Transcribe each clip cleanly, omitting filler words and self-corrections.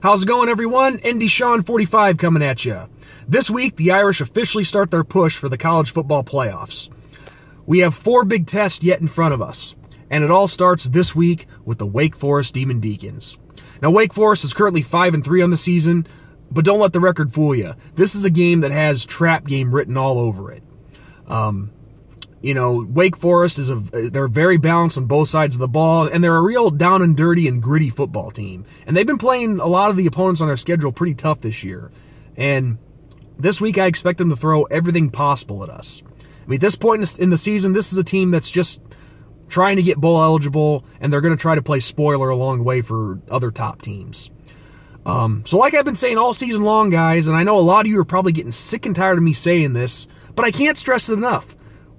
How's it going, everyone? Indy Sean 45 coming at you. This week, the Irish officially start their push for the college football playoffs. We have 4 big tests yet in front of us, and it all starts this week with the Wake Forest Demon Deacons. Now, Wake Forest is currently 5-3 on the season, but don't let the record fool you. This is a game that has trap game written all over it. Wake Forest they're very balanced on both sides of the ball, and they're a real down and dirty and gritty football team. And they've been playing a lot of the opponents on their schedule pretty tough this year. And this week, I expect them to throw everything possible at us. I mean, at this point in the season, this is a team that's just trying to get bowl eligible, and they're going to try to play spoiler along the way for other top teams. So like I've been saying all season long, guys, and I know a lot of you are probably getting sick and tired of me saying this, but I can't stress it enough.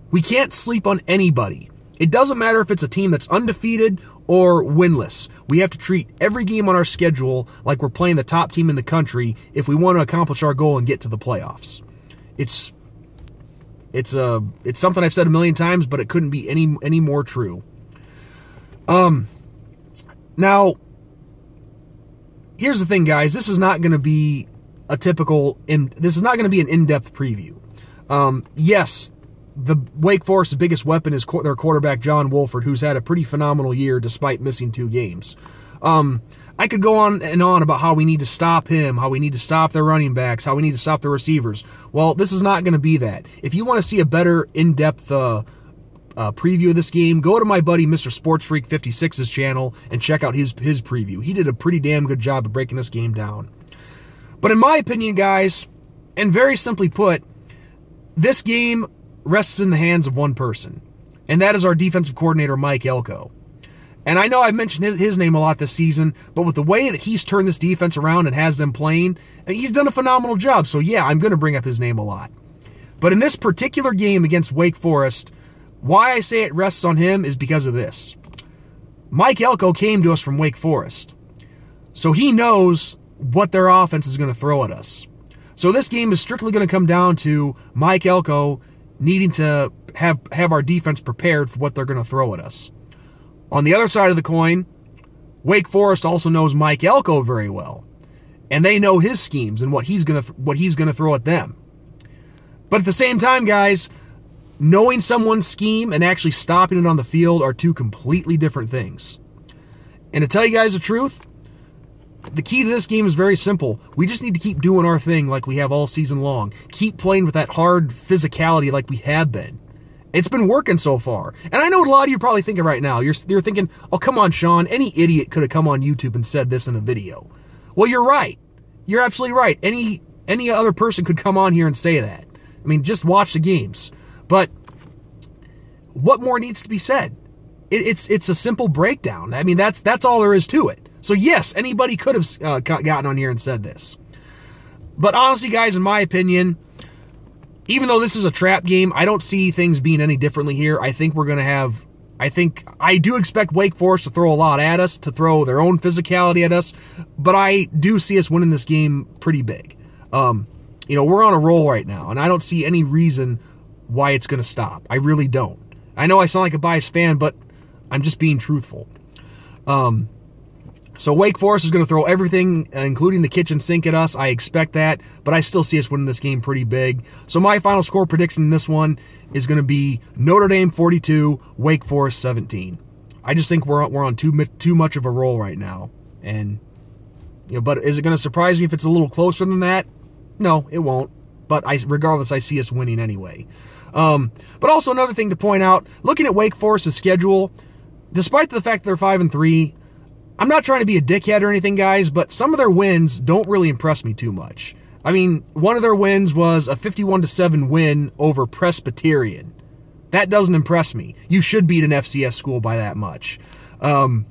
We can't sleep on anybody. It doesn't matter if it's a team that's undefeated or winless. We have to treat every game on our schedule like we're playing the top team in the country if we want to accomplish our goal and get to the playoffs. It's something I've said a million times, but it couldn't be any more true. Now, here's the thing, guys. This is not going to be this is not going to be an in-depth preview. Yes, the Wake Forest's biggest weapon is their quarterback, John Wolford, who's had a pretty phenomenal year despite missing 2 games. I could go on and on about how we need to stop him, how we need to stop their running backs, how we need to stop their receivers. Well, this is not going to be that. If you want to see a better in-depth preview of this game, go to my buddy Mr. Sports Freak 56's channel and check out his preview. He did a pretty damn good job of breaking this game down. But in my opinion, guys, and very simply put, this game rests in the hands of one person, and that is our defensive coordinator, Mike Elko. And I know I've mentioned his name a lot this season, but with the way that he's turned this defense around and has them playing, he's done a phenomenal job. So yeah, I'm going to bring up his name a lot. But in this particular game against Wake Forest, why I say it rests on him is because of this. Mike Elko came to us from Wake Forest, so he knows what their offense is going to throw at us. So this game is strictly going to come down to Mike Elko needing to have our defense prepared for what they're going to throw at us. On the other side of the coin, Wake Forest also knows Mike Elko very well, and they know his schemes and what he's going to throw at them. But at the same time, guys, knowing someone's scheme and actually stopping it on the field are 2 completely different things. And to tell you guys the truth, the key to this game is very simple. We just need to keep doing our thing like we have all season long. Keep playing with that hard physicality like we have been. It's been working so far. And I know a lot of you are probably thinking right now, you're thinking, oh, come on, Sean, any idiot could have come on YouTube and said this in a video. Well, you're right. You're absolutely right. Any other person could come on here and say that. I mean, just watch the games. But what more needs to be said? It's a simple breakdown. I mean, that's all there is to it. So yes, anybody could have gotten on here and said this. But honestly, guys, in my opinion, even though this is a trap game, I don't see things being any differently here. I think I do expect Wake Forest to throw a lot at us, to throw their own physicality at us, but I do see us winning this game pretty big. We're on a roll right now, and I don't see any reason why it's going to stop. I really don't. I know I sound like a biased fan, but I'm just being truthful. So Wake Forest is going to throw everything, including the kitchen sink at us. I expect that, but I still see us winning this game pretty big. So my final score prediction in this one is going to be Notre Dame 42, Wake Forest 17. I just think we're on too much of a roll right now, and but is it going to surprise me if it's a little closer than that? No, it won't. But regardless, I see us winning anyway. But also another thing to point out, looking at Wake Forest's schedule, despite the fact that they're 5-3. I'm not trying to be a dickhead or anything, guys, but some of their wins don't really impress me too much. I mean, one of their wins was a 51-7 win over Presbyterian. That doesn't impress me. You should beat an FCS school by that much. One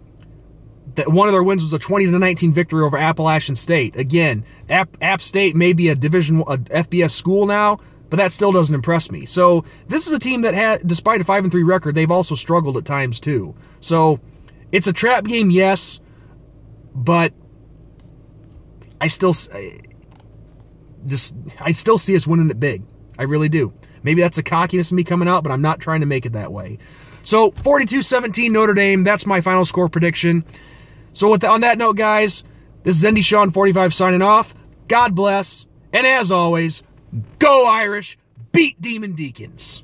of their wins was a 20-19 victory over Appalachian State. Again, App State may be a FBS school now, but that still doesn't impress me. So this is a team that had, despite a 5-3 record, they've also struggled at times too. So it's a trap game, yes, but I still see us winning it big. I really do. Maybe that's the cockiness of me coming out, but I'm not trying to make it that way. So 42-17 Notre Dame, that's my final score prediction. So on that note, guys, This is Indy Sean 45 signing off. God bless. And as always, go Irish, beat Demon Deacons.